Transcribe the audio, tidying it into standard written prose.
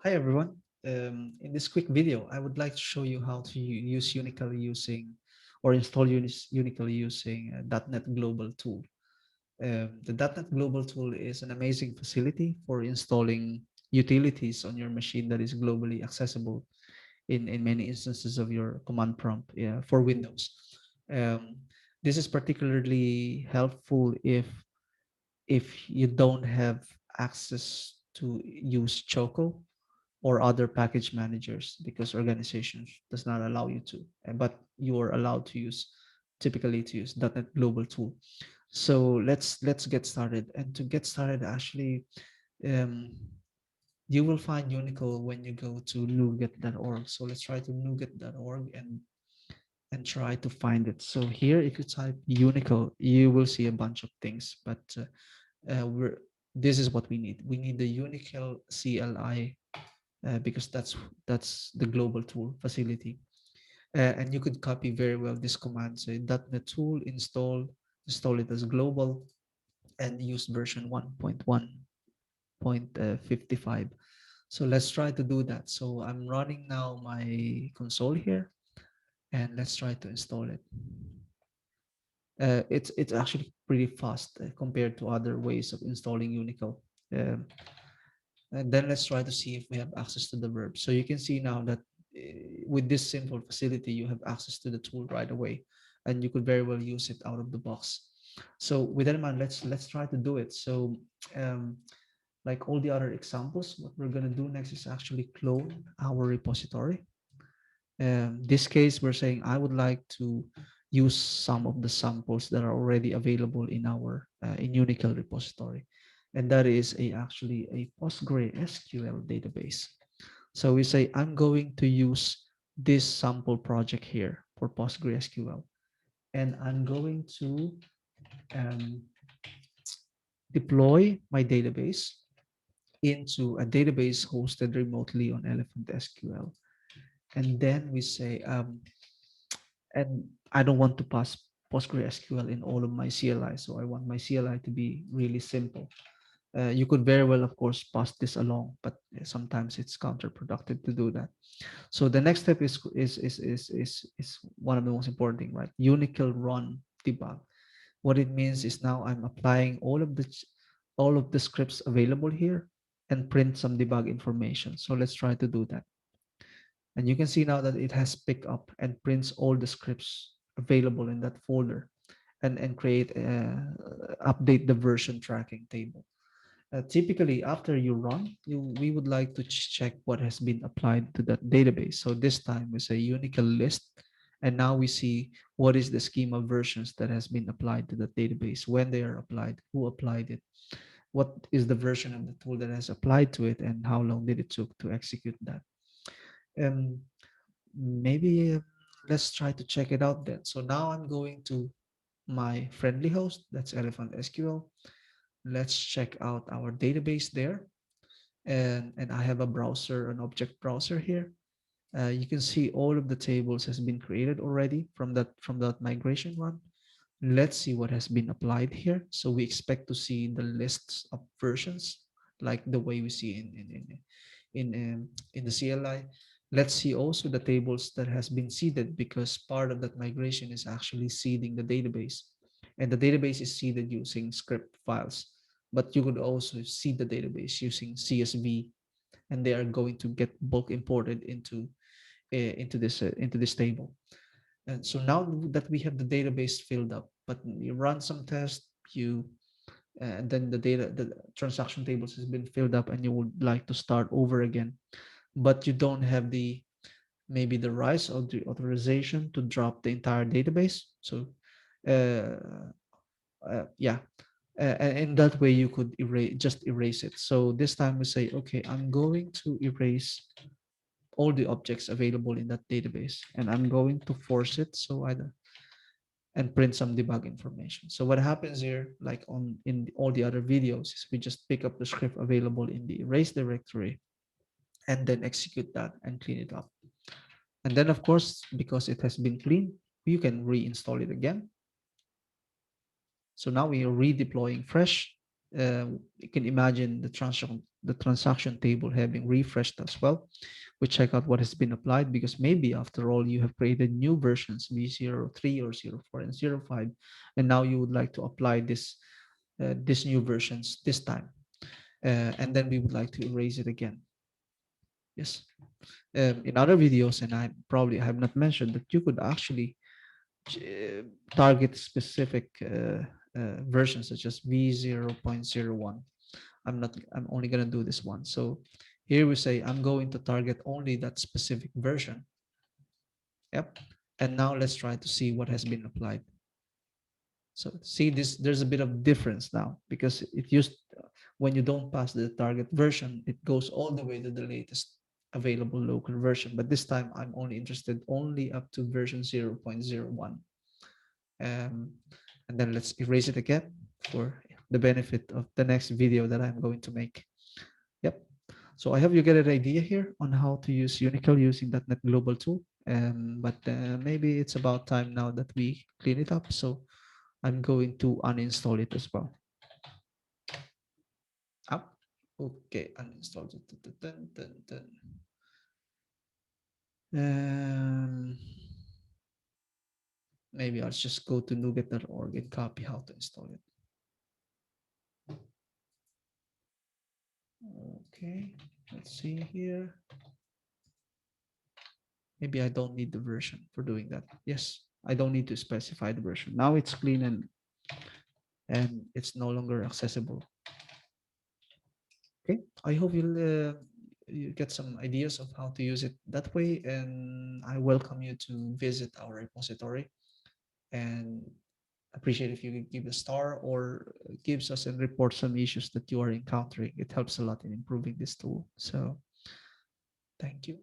Hi everyone. In this quick video, I would like to show you how to use yuniql using or install yuniql using .NET Global tool. The .NET Global tool is an amazing facility for installing utilities on your machine that is globally accessible in many instances of your command prompt, yeah, for Windows. Um, this is particularly helpful if you don't have access to use Choco or other package managers because organizations does not allow you to, but you are allowed to use typically to use .NET Global tool. So let's get started. And to get started, actually, um, you will find yuniql when you go to nuget.org. So let's try to nuget.org and try to find it. So here, if you type yuniql, you will see a bunch of things, but we're this is what we need. We need the yuniql CLI because that's the global tool facility. And you could copy very well this command, say .NET tool install it as global, and use version 1.1.55. So let's try to do that. So I'm running now my console here, and let's try to install it. It's actually pretty fast compared to other ways of installing Unicode. Um, and then let's try to see if we have access to the verb. So you can see now that with this simple facility, you have access to the tool right away, and you could very well use it out of the box. So with that in mind, let's try to do it. So um, like all the other examples, what we're gonna do next is actually clone our repository. This case, we're saying I would like to use some of the samples that are already available in our in Unicel repository, and that is actually a PostgreSQL database. So we say I'm going to use this sample project here for PostgreSQL, and I'm going to um, deploy my database into a database hosted remotely on Elephant SQL. And then we say and I don't want to pass PostgreSQL in all of my CLI. So I want my CLI to be really simple. You could very well, of course, pass this along, but sometimes it's counterproductive to do that. So the next step is one of the most important thing, right? Unicl run debug. What it means is now I'm applying all of the scripts available here and print some debug information. So let's try to do that. And you can see now that it has picked up and prints all the scripts available in that folder, and create update the version tracking table. Typically, after you run, we would like to check what has been applied to that database. So this time we say Unicl list, and now we see what is the schema versions that has been applied to the database, when they are applied, who applied it, what is the version of the tool that has applied to it, and how long did it took to execute that. Um, maybe let's try to check it out then. So now I'm going to my friendly host, that's Elephant SQL. Let's check out our database there. And I have a browser, an object browser here. You can see all of the tables has been created already from that migration run. Let's see what has been applied here. So we expect to see the lists of versions, like the way we see in the CLI. Let's see also the tables that has been seeded, because part of that migration is actually seeding the database, and the database is seeded using script files. But you could also seed the database using CSV, and they are going to get bulk imported into this table. And so now that we have the database filled up, but you run some tests, and then the transaction tables has been filled up, and you would like to start over again, but you don't have the maybe the rights or the authorization to drop the entire database. So uh, yeah, and in that way you could erase it. So this time we say, okay, I'm going to erase all the objects available in that database, and I'm going to force it so I and print some debug information. So what happens here, like all the other videos, is we just pick up the script available in the erase directory and then execute that and clean it up. And then of course, because it has been cleaned, you can reinstall it again. So now we are redeploying fresh. You can imagine the the transaction table having refreshed as well. We check out what has been applied, because maybe after all you have created new versions v03 or zero 04 and zero 05, and now you would like to apply these new versions this time, and then we would like to erase it again. Yes. In other videos, and I probably have not mentioned that you could actually uh, target specific versions such as v0.01. I'm only going to do this one. So here we say I'm going to target only that specific version. Yep. And now let's try to see what has been applied. So see this, there's a bit of difference now, because it used, when you don't pass the target version, it goes all the way to the latest available local version. But this time I'm only interested only up to version 0.01. Um, and then let's erase it again for the benefit of the next video that I'm going to make. Yep. So I hope you get an idea here on how to use yuniql using .NET Global tool. But maybe it's about time now that we clean it up. So I'm going to uninstall it as well. Up. Okay, uninstall it. Um, Maybe I'll just go to nuget.org and copy how to install it. Okay, let's see here. Maybe I don't need the version for doing that. Yes, I don't need to specify the version. Now it's clean and it's no longer accessible. Okay, I hope you get some ideas of how to use it that way, and I welcome you to visit our repository, and appreciate if you could give a star or gives us and report some issues that you are encountering. It helps a lot in improving this tool. So thank you.